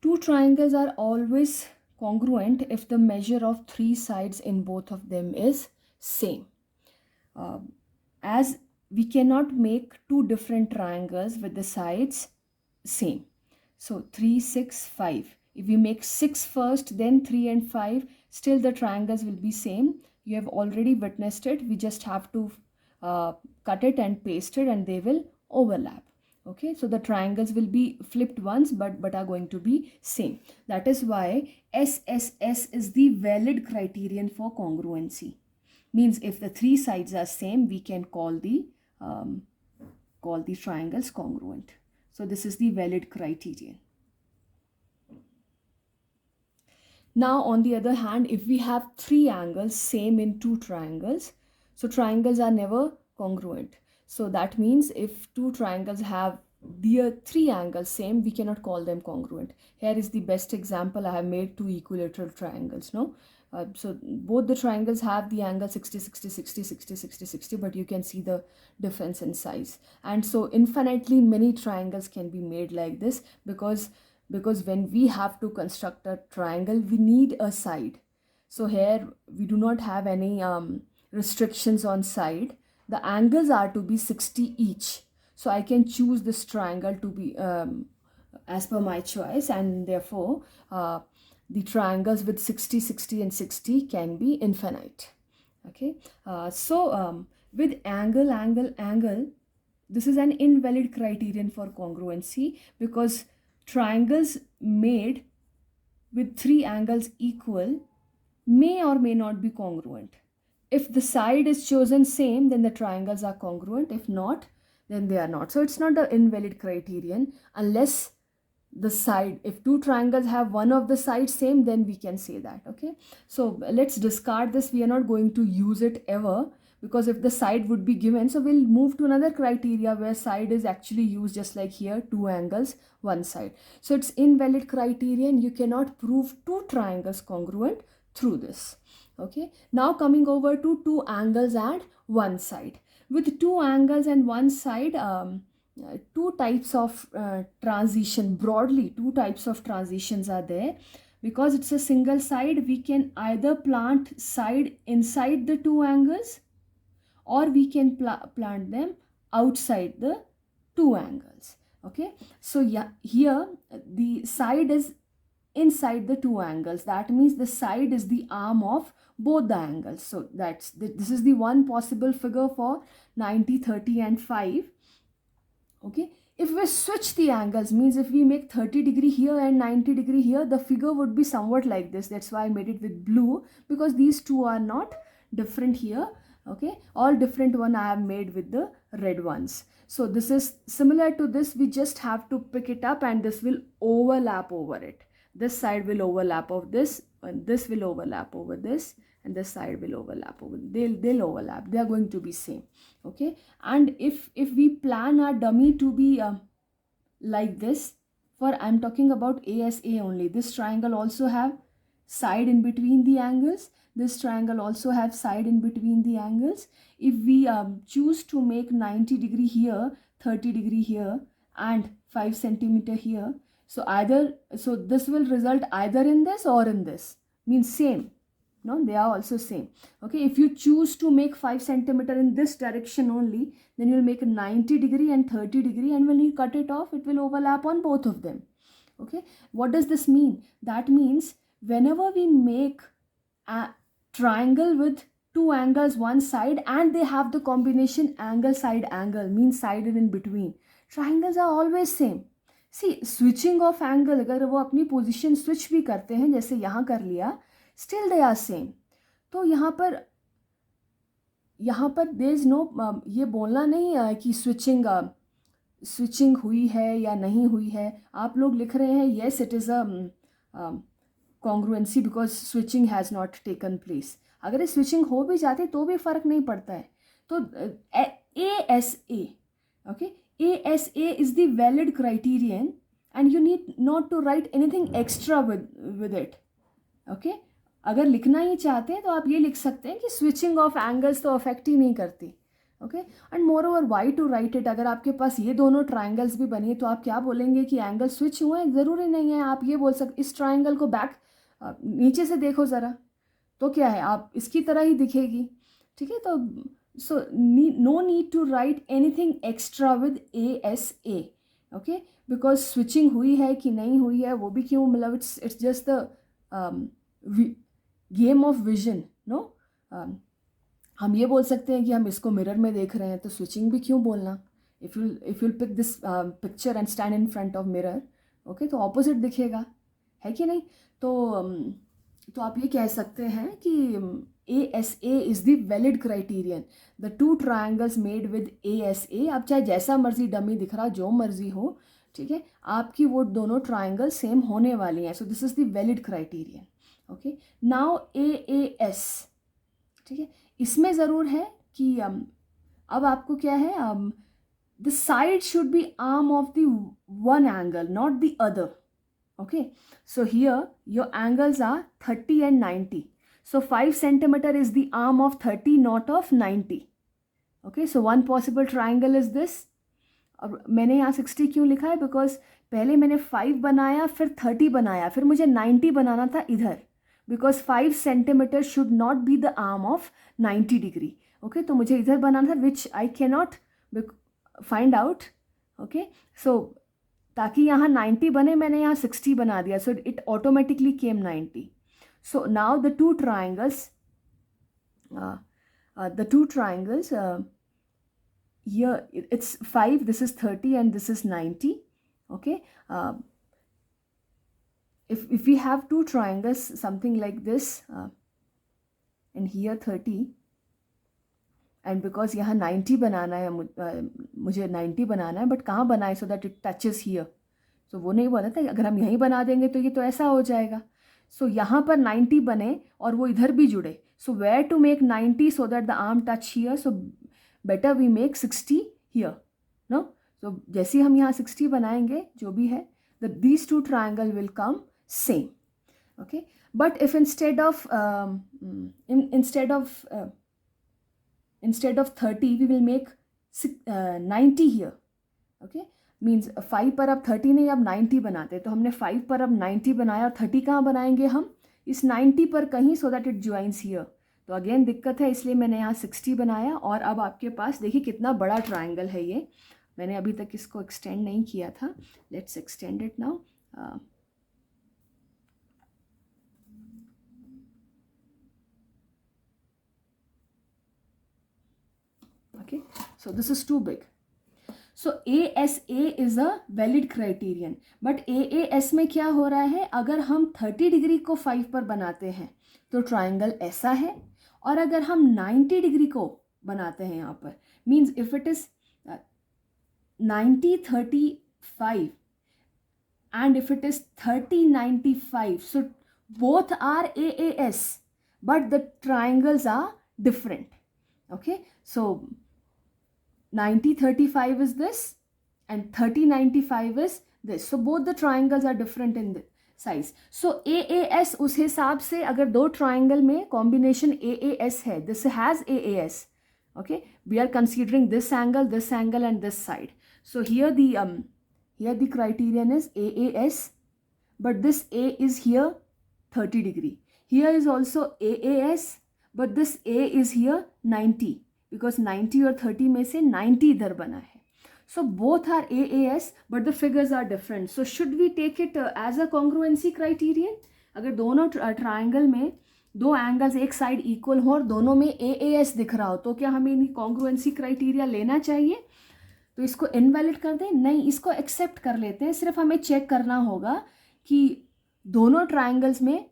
two triangles are always congruent if the measure of three sides in both of them is same. As we cannot make two different triangles with the sides same. So 3, 6, 5. If we make 6 first, then 3 and 5, still the triangles will be same. You have already witnessed it. We just have to cut it and paste it and they will overlap. Okay, so the triangles will be flipped once but are going to be same. That is why SSS is the valid criterion for congruency. Means if the three sides are same, we can call the triangles congruent. So this is the valid criterion. Now on the other hand, if we have three angles same in two triangles, so triangles are never congruent. So that means if two triangles have their three angles same, we cannot call them congruent. Here is the best example. I have made two equilateral triangles, no? So both the triangles have the angle 60, 60, 60, 60, 60, 60, but you can see the difference in size. And so infinitely many triangles can be made like this because when we have to construct a triangle, we need a side. So here we do not have any restrictions on side. The angles are to be 60 each. So I can choose this triangle to be as per my choice, and therefore the triangles with 60, 60 and 60 can be infinite. Okay, with angle, this is an invalid criterion for congruency because triangles made with three angles equal may or may not be congruent. If the side is chosen same, then the triangles are congruent. If not, then they are not. So it's not an invalid criterion unless the side, if two triangles have one of the sides same, then we can say that. Okay, so let's discard this. We are not going to use it ever because if the side would be given, so we'll move to another criteria where side is actually used, just like here, two angles, one side. So it's invalid criterion. You cannot prove two triangles congruent through this. Okay, now coming over to two angles and one side. With two angles and one side, two types of transition, broadly two types of transitions are there. Because it's a single side, we can either plant side inside the two angles or we can plant them outside the two angles. Okay, so yeah, here the side is inside the two angles. That means the side is the arm of both the angles. So this is the one possible figure for 90, 30 and 5. Okay, if we switch the angles, means if we make 30 degree here and 90 degree here, the figure would be somewhat like this. That's why I made it with blue, because these two are not different here. Okay, all different one I have made with the red ones. So this is similar to this. We just have to pick it up and this will overlap over it. This side will overlap of this, and this will overlap over this, and this side will overlap over. They'll overlap. They are going to be same. Okay, and if we plan our dummy to be like this, for I'm talking about ASA only. This triangle also have side in between the angles. This triangle also have side in between the angles. If we choose to make 90 degree here, 30 degree here, and 5 centimeter here, so this will result either in this or in this. Means same. No, they are also same. Okay, if you choose to make 5 centimeter in this direction only, then you will make a 90 degree and 30 degree, and when you cut it off, it will overlap on both of them. Okay, what does this mean? That means whenever we make a triangle with two angles one side and they have the combination angle side angle, means side in between, triangles are always same. See, switching of angle, अगर वो अपनी position switch भी करते हैं, जैसे यहाँ कर लिया, स्टिल दे आर सेम. तो यहाँ पर देयर इज नो, ये बोलना नहीं है कि स्विचिंग हुई है या नहीं हुई है. आप लोग लिख रहे हैं yes it is a congruency because switching has not taken place. अगर स्विचिंग हो भी जाती तो भी फ़र्क नहीं पड़ता है. तो ASA, okay, ASA is the valid criterion and you need not to write anything extra with it. Okay, अगर लिखना ही चाहते हैं तो आप ये लिख सकते हैं कि switching of angles तो affect ही नहीं करती. Okay. And moreover why to write it, अगर आपके पास ये दोनों ट्राइंगल्स भी बनी है तो आप क्या बोलेंगे कि एंगल स्विच हुए हैं? ज़रूरी नहीं है, आप ये बोल सकते इस ट्राइंगल को बैक नीचे से देखो ज़रा, तो क्या है, आप इसकी तरह ही दिखेगी। ठीक है, तो so no need to write anything extra with ASA, okay, because switching हुई है कि नहीं हुई है वो भी क्यों, मतलब it's just the game of vision, no. हम ये बोल सकते हैं कि हम इसको मिरर में देख रहे हैं, तो स्विचिंग भी क्यों बोलना। If you pick this picture and stand in front of mirror, okay, तो ऑपोजिट दिखेगा, है कि नहीं। तो आप ये कह सकते हैं कि ASA is the valid criterion, the two triangles made with ASA, आप चाहे जैसा मर्जी डमी दिख रहा जो मर्जी हो, ठीक है, आपकी वो दोनों ट्राइंगल सेम होने वाली हैं। So this is the valid criterion, okay. Now AAS, ठीक है, इसमें ज़रूर है कि अब आपको क्या है, the side should be arm of the one angle not the other, okay. So here your angles are 30 and 90, so 5 centimeter is the arm of 30, not of 90, okay. So one possible triangle is this, और मैंने यहाँ 60 क्यों लिखा है, because पहले मैंने 5 बनाया फिर 30 बनाया फिर मुझे 90 बनाना था इधर, because 5 centimetre should not be the arm of 90 degree, okay. तो मुझे इधर बनाना था which I can not find out, okay. So ताकि यहाँ 90 बने मैंने यहाँ 60 बना दिया, so it automatically came 90. So now the two triangles here it's 5, this is 30 and this is 90, okay. If we have two triangles something like this, and here 30, and because यहाँ 90 बनाना है, मुझे 90 बनाना है, बट कहाँ बनाए so that it touches here, so वो नहीं बोला था, अगर हम यहीं बना देंगे तो ये तो ऐसा हो जाएगा। सो यहाँ पर 90 बने और वो इधर भी जुड़े, so where to make 90 so that the arm touch here, so better we make 60 here, no. So जैसे ही हम यहाँ 60 बनाएंगे जो भी है, these two triangle will come same, okay. But if instead of 30 we will make 90 here, okay, means 5 पर अब 30 नहीं अब 90 बनाते, तो हमने 5 पर अब 90 बनाया और 30 कहाँ बनाएंगे हम, इस 90 पर कहीं, so that it joins here. तो अगेन दिक्कत है, इसलिए मैंने यहाँ 60 बनाया। और अब आपके पास देखिए कितना बड़ा ट्राइंगल है ये, मैंने अभी तक इसको एक्सटेंड नहीं किया था, let's extend it now. Okay, so this is too big. So ASA is a valid criterion, but AAS में क्या हो रहा है, अगर हम 30 डिग्री को 5 पर बनाते हैं तो ट्राइंगल ऐसा है, और अगर हम 90 डिग्री को बनाते हैं यहाँ पर, means if it is 90 35 and if it is 30 95, so both are AAS but the triangles are different, okay. So 90 35 is this and 30 95 is this, so both the triangles are different in the size. So AAS उस हिसाब से अगर दो triangle में combination AAS है, this has AAS, okay, we are considering this angle and this side. So here the criterion is AAS, but this A is here 30 degree. Here is also AAS, but this A is here 90, because 90 और 30 में से 90 इधर बना है. So both are AAS, but the figures are different. So should we take it as a congruency criterion? अगर दोनों triangle में दो एंगल्स एक साइड इक्वल हो और दोनों में AAS दिख रहा हो, तो क्या हमें इन्हीं कॉन्ग्रुएंसी क्राइटेरिया लेना चाहिए? तो इसको इनवैलिड कर दें? नहीं, इसको एक्सेप्ट कर लेते हैं। सिर्फ हमें चेक करना होगा कि दोनों ट्राइंगल्स में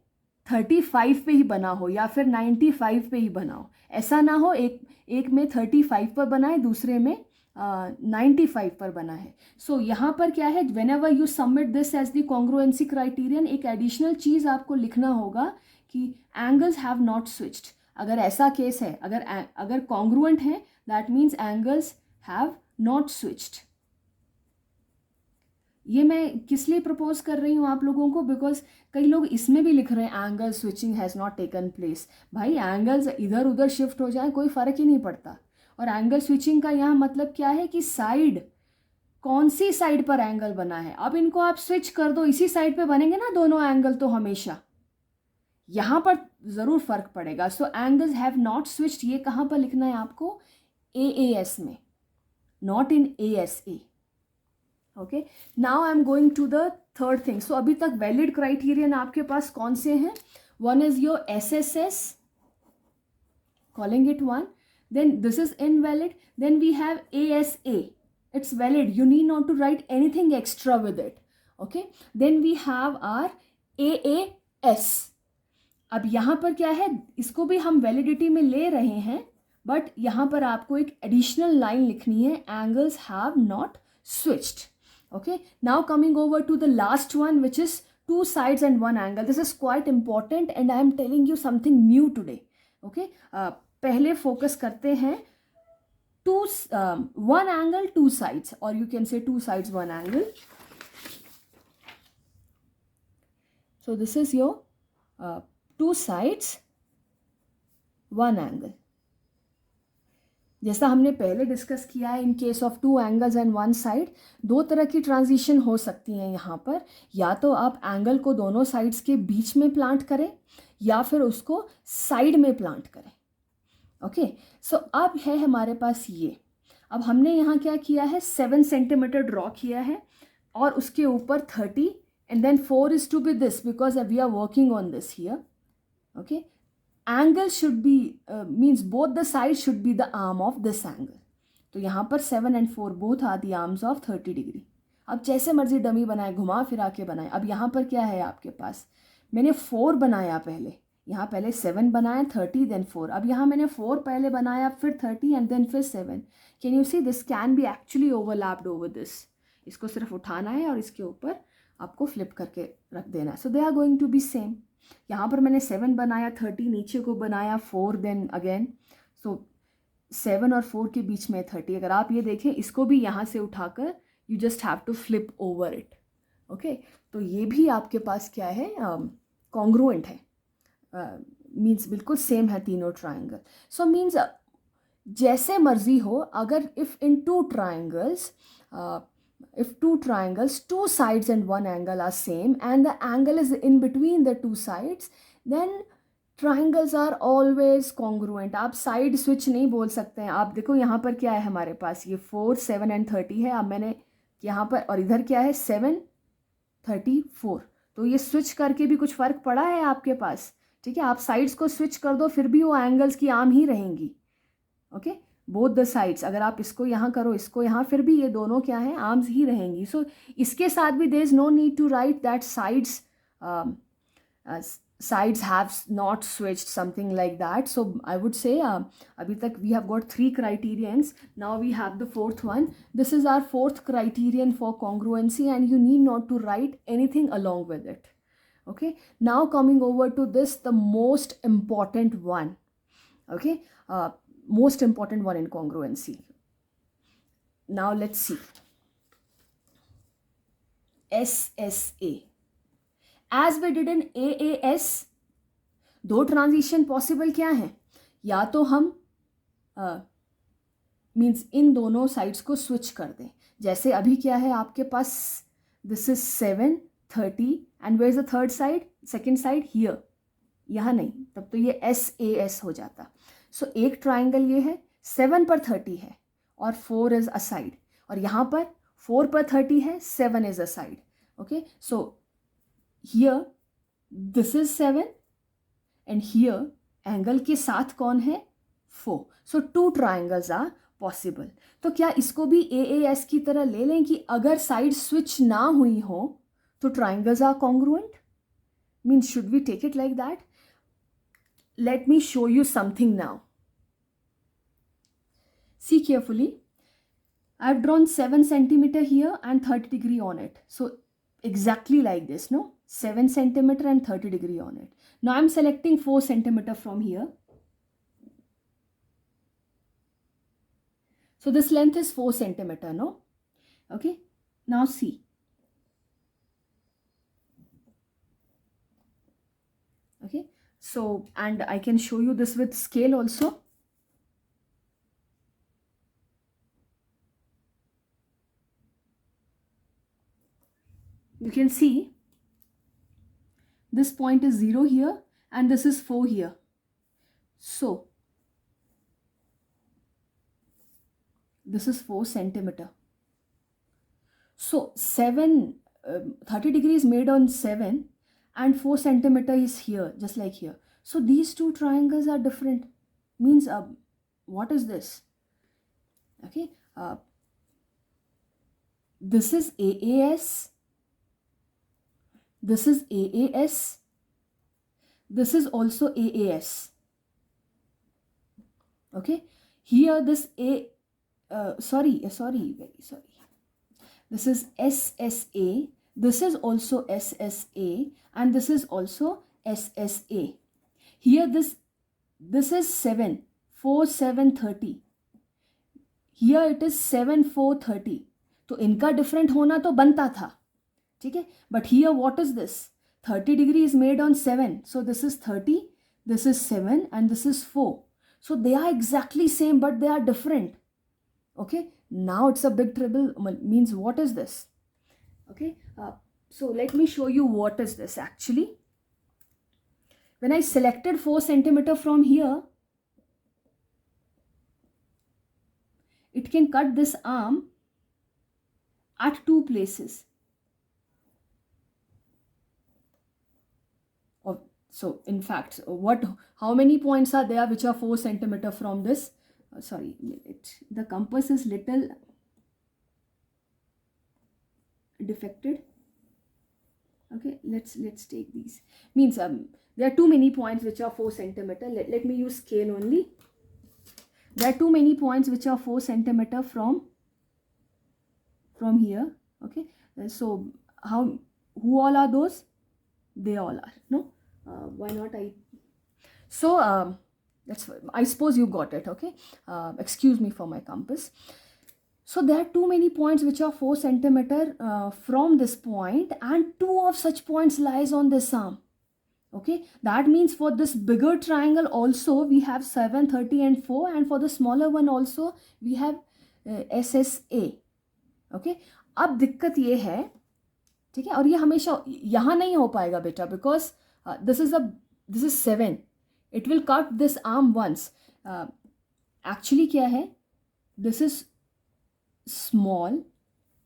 35 पे ही बना हो या फिर 95 पे ही बना हो। ऐसा ना हो एक में 35 पर बना है, दूसरे में 95 पर बना है। सो यहाँ पर क्या है, whenever you submit this as the congruency criterion, एक एडिशनल चीज़ आपको लिखना होगा कि एंगल्स हैव नॉट स्विच्ड। अगर ऐसा केस है, अगर कॉन्ग्रुएंट है, that means angles have not switched. ये मैं किस लिए प्रपोज कर रही हूँ आप लोगों को, बिकॉज कई लोग इसमें भी लिख रहे हैं angle switching has not taken place. भाई एंगल्स इधर उधर शिफ्ट हो जाए कोई फ़र्क ही नहीं पड़ता, और एंगल स्विचिंग का यहाँ मतलब क्या है कि साइड, कौन सी साइड पर एंगल बना है। अब इनको आप स्विच कर दो, इसी साइड पे बनेंगे ना दोनों एंगल, तो हमेशा यहाँ पर ज़रूर फर्क पड़ेगा। So angles have not switched, ये कहाँ पर लिखना है आपको, AAS में, not in ASA। Okay, now I am going to the third thing. So अभी तक वैलिड क्राइटेरियन आपके पास कौन से हैं? One is your SSS, calling it one. Then this is invalid. Then we have ASA, it's valid, you need not to write anything extra with it. Okay, then we have our AAS. अब यहाँ पर क्या है, इसको भी हम validity में ले रहे हैं, बट यहाँ पर आपको एक एडिशनल लाइन लिखनी है, angles have not switched. Okay, now coming over to the last one, which is two sides and one angle. This is quite important and I am telling you something new today. Okay, पहले focus करते हैं one angle two sides, or you can say two sides one angle. So this is your two sides one angle. जैसा हमने पहले discuss किया है, in case of two angles and one side, दो तरह की ट्रांजिशन हो सकती हैं यहाँ पर. या तो आप एंगल को दोनों साइड्स के बीच में प्लांट करें, या फिर उसको साइड में प्लांट करें. ओके, सो अब है हमारे पास ये. अब हमने यहाँ क्या किया है, 7 सेंटीमीटर ड्रॉ किया है, और उसके ऊपर 30, and then 4 is to be this, because we are working on this here. Okay, angle should be means both the sides should be the arm of this angle. तो यहाँ पर 7 and 4 both are the arms of 30 degree. अब जैसे मर्जी dummy बनाए, घुमा फिरा के बनाए. अब यहाँ पर क्या है आपके पास, मैंने 4 बनाया पहले, यहाँ पहले 7 बनाया, 30 देन 4. अब यहाँ मैंने 4 पहले बनाया, फिर 30 एंड देन फिर 7. Can you see this can be actually overlapped over this. इसको सिर्फ उठाना है और इसके ऊपर आपको फ्लिप करके रख देना है. So they are going to be same. यहाँ पर मैंने 7 बनाया, 30 नीचे को बनाया, 4 देन अगेन. सो 7 और 4 के बीच में 30. अगर आप ये देखें, इसको भी यहाँ से उठाकर you just have to flip over it. Okay, तो ये भी आपके पास क्या है, कॉन्ग्रुएंट है, मीन्स बिल्कुल सेम है तीनों ट्राइंगल. सो मीन्स जैसे मर्जी हो, अगर if in two triangles, if two triangles, two sides and one angle are same and the angle is in between the two sides, then triangles are always congruent. आप side switch नहीं बोल सकते हैं. आप देखो यहाँ पर क्या है हमारे पास, ये 4, 7 and 30 है. अब मैंने यहाँ पर, और इधर क्या है 7, 30, 4. तो ये स्विच करके भी कुछ फ़र्क पड़ा है आपके पास. ठीक है, आप साइड्स को स्विच कर दो, फिर भी वो एंगल्स की आर्म ही रहेंगी. ओके, बोथ द साइड्स, अगर आप इसको यहाँ करो, इसको यहाँ, फिर भी ये दोनों क्या हैं, आर्म्स ही रहेंगी. सो इसके साथ भी there is no need to write that sides have not switched, something like that. So I would say abhi tak we have got 3 criterions. Now we have the fourth one. This is our fourth criterion for congruency, and you need not to write anything along with it. Okay, now coming over to this, the most important one. Okay, most important one in congruency. Now let's see. SSA. As we did in AAS, दो transition possible क्या है, या तो हम means in दोनों sides को switch कर दें. जैसे अभी क्या है आपके पास, this is 7, 30 and where is the third side, second side here, यहाँ नहीं, तब तो ये SAS हो जाता. सो एक ट्राइंगल ये है, 7 पर 30 है और 4 इज अ साइड, और यहाँ पर 4 पर 30 है, 7 is a side. Okay, so here this is 7 and here angle के साथ कौन है, 4. सो 2 ट्राइंगल्स आर पॉसिबल. तो क्या इसको भी AAS की तरह ले लें कि अगर साइड स्विच ना हुई हो तो triangles are congruent? Means should we take it like that? Let me show you something now. See carefully. I've drawn 7 centimeter here and 30 degree on it. So exactly like this, no? 7 centimeter and 30 degree on it. Now I'm selecting 4 centimeter from here. So this length is 4 centimeter, no? Okay. Now see. Okay. So, and I can show you this with scale also. you can see this point is 0 here and this is 4 here. So this is 4 centimeter. So 30 degrees made on 7 and 4 centimeter is here, just like here. So these two triangles are different. Means what is this? Okay, this is AAS, this is AAS, this is also AAS. Okay, here this very sorry, this is SSA, this is also SSA, and this is also SSA. Here this is 7, 4, 7, 30. Here it is 7, 4, 30. तो इनका different होना तो बनता था, ठीक है. But here what is this? 30 degree is made on 7. So this is 30, this is 7, and this is 4. So they are exactly same, but they are different. Okay, now it's a big trouble. Means what is this? Okay, so let me show you what is this actually. When I selected 4 centimeter from here, it can cut this arm at 2 places. So in fact, how many points are there which are 4 centimeter from this? The compass is little defected. Okay, let's take these. Means there are too many points which are 4 centimeter. Let me use scale only. There are too many points which are 4 centimeter from here. Okay, so who all are those? They all are. No, why not I? So I suppose you got it. Okay, excuse me for my compass. So there are too many points which are 4 centimeter from this point, and 2 of such points lies on this arm. Okay, that means for this bigger triangle also we have 7, 30 and 4, and for the smaller one also we have SSA. Okay, अब दिक्कत ये है, ठीक है, और ये हमेशा यहाँ नहीं हो पाएगा बेटा, because this is 7. It will cut this arm once. Actually क्या है, this is small,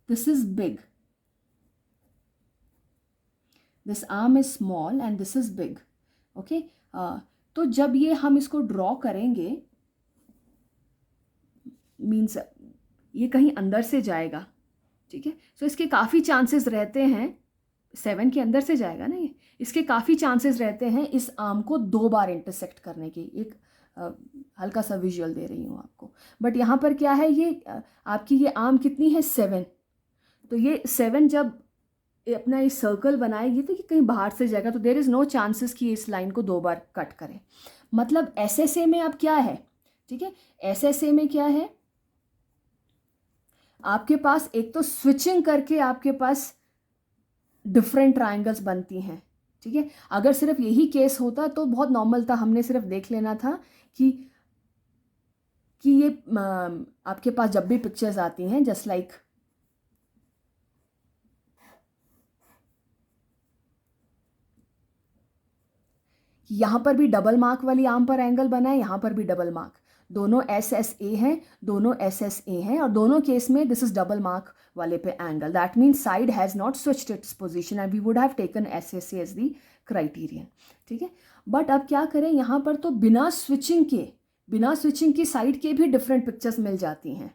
this is big. This arm is small and this is big. Okay, तो जब ये हम इसको ड्रॉ करेंगे, मीन्स ये कहीं अंदर से जाएगा, ठीक है. सो इसके काफ़ी चांसेस रहते हैं, 7 के अंदर से जाएगा ना ये, इसके काफ़ी चांसेस रहते हैं इस आर्म को 2 बार इंटरसेक्ट करने के. एक हल्का सा विजुअल दे रही हूँ आपको. बट यहाँ पर क्या है, ये आपकी ये आर्म कितनी है, 7. तो ये 7 जब अपना ये सर्कल बनाएगी तो ये कहीं बाहर से जाएगा, तो देयर इज़ नो चांसेस कि इस लाइन को 2 बार कट करें. मतलब SSA में अब क्या है, ठीक है, SSA में क्या है, आपके पास एक तो स्विचिंग करके आपके पास डिफरेंट ट्राइंगल्स बनती हैं, ठीक है. अगर सिर्फ यही केस होता तो बहुत नॉर्मल था, हमने सिर्फ देख लेना था कि ये आपके पास जब भी पिक्चर्स आती हैं, जस्ट लाइक यहाँ पर भी डबल मार्क वाली आर्म पर एंगल बना है, यहाँ पर भी डबल मार्क, दोनों SSA हैं, दोनों SSA हैं, और दोनों केस में दिस इज डबल मार्क वाले पे angle. That means side has not switched its position and we would have taken SSA as the criterion, ठीक है. बट अब क्या करें, यहाँ पर तो बिना स्विचिंग की साइड के भी डिफरेंट पिक्चर्स मिल जाती हैं,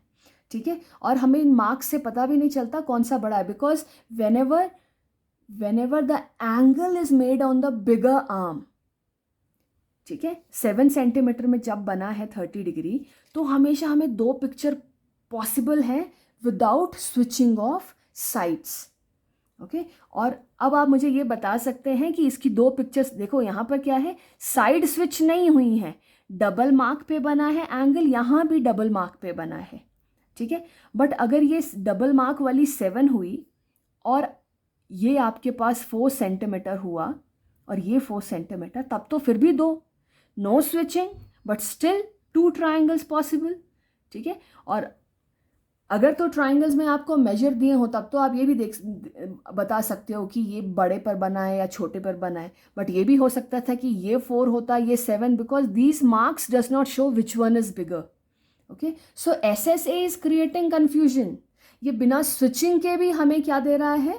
ठीक है. और हमें इन मार्क्स से पता भी नहीं चलता कौन सा बड़ा है, because whenever the angle is made on the bigger arm, ठीक है, 7 सेंटीमीटर में जब बना है 30 डिग्री, तो हमेशा हमें 2 पिक्चर पॉसिबल हैं without switching off sides. Okay, और अब आप मुझे ये बता सकते हैं कि इसकी 2 पिक्चर्स देखो, यहाँ पर क्या है, साइड स्विच नहीं हुई है, डबल मार्क पे बना है एंगल, यहाँ भी डबल मार्क पे बना है, ठीक है. बट अगर ये डबल मार्क वाली 7 हुई और ये आपके पास 4 सेंटीमीटर हुआ और ये 4 सेंटीमीटर, तब तो फिर भी 2, no switching, but still 2 triangles possible, ठीक है. और अगर तो ट्राइंगल्स में आपको मेजर दिए हो तब तो आप ये भी बता सकते हो कि ये बड़े पर बना है या छोटे पर बना है, बट ये भी हो सकता था कि ये 4 होता, ये 7, because these marks does not show which one is bigger. Okay, so SSA is creating confusion. ये बिना स्विचिंग के भी हमें क्या दे रहा है,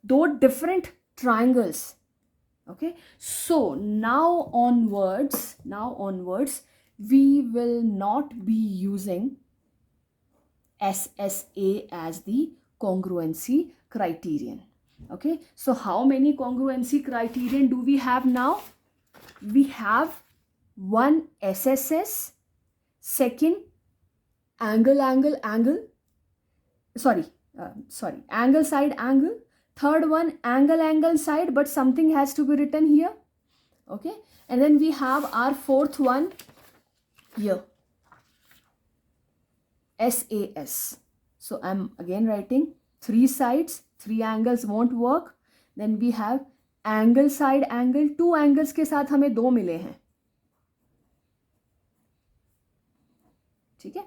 दो different triangles. Okay, so now onwards we will not be using SSA as the congruency criterion. Okay, so how many congruency criterion do we have now? We have one SSS, second angle side angle, third one angle side, but something has to be written here. Okay, and then we have our fourth one here, SAS. So I'm again writing 3 sides, 3 angles won't work. Then we have angle side angle, 2 angles के साथ हमें 2 मिले हैं. ठीक है,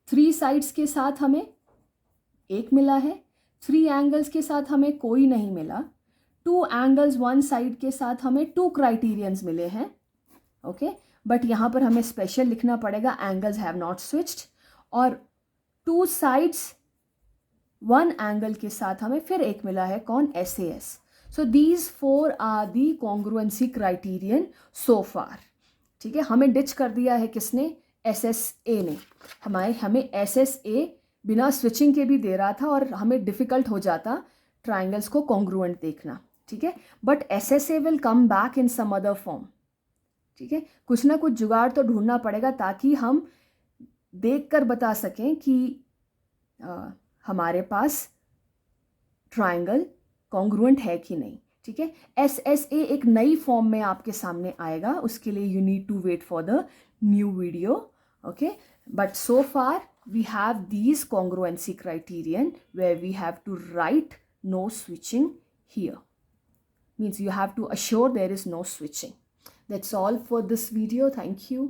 3 sides के साथ हमें 1 मिला है, 3 angles के साथ हमें कोई नहीं मिला, 2 angles 1 side के साथ हमें 2 criterions मिले हैं. ओके, बट यहाँ पर हमें स्पेशल लिखना पड़ेगा एंगल्स हैव नॉट स्विच्ड, और 2 sides 1 एंगल के साथ हमें फिर एक मिला है, कौन, SAS. So these 4 are the congruency criterion so far. ठीक है, हमें डिच कर दिया है किसने, SSA ने. हमें SSA बिना स्विचिंग के भी दे रहा था और हमें डिफ़िकल्ट हो जाता ट्राइंगल्स को कॉन्ग्रुएंट देखना. ठीक है, but SSA will come back in some other form. ठीक है, कुछ ना कुछ जुगाड़ तो ढूंढना पड़ेगा ताकि हम देखकर बता सकें कि हमारे पास ट्राइंगल कॉन्ग्रुएंट है कि नहीं. ठीक है, SSA एक नई फॉर्म में आपके सामने आएगा, उसके लिए you need to wait for the new video. Okay, but so far we have these congruency criterion where we have to write no switching here. Means you have to assure there is no switching. That's all for this video. Thank you.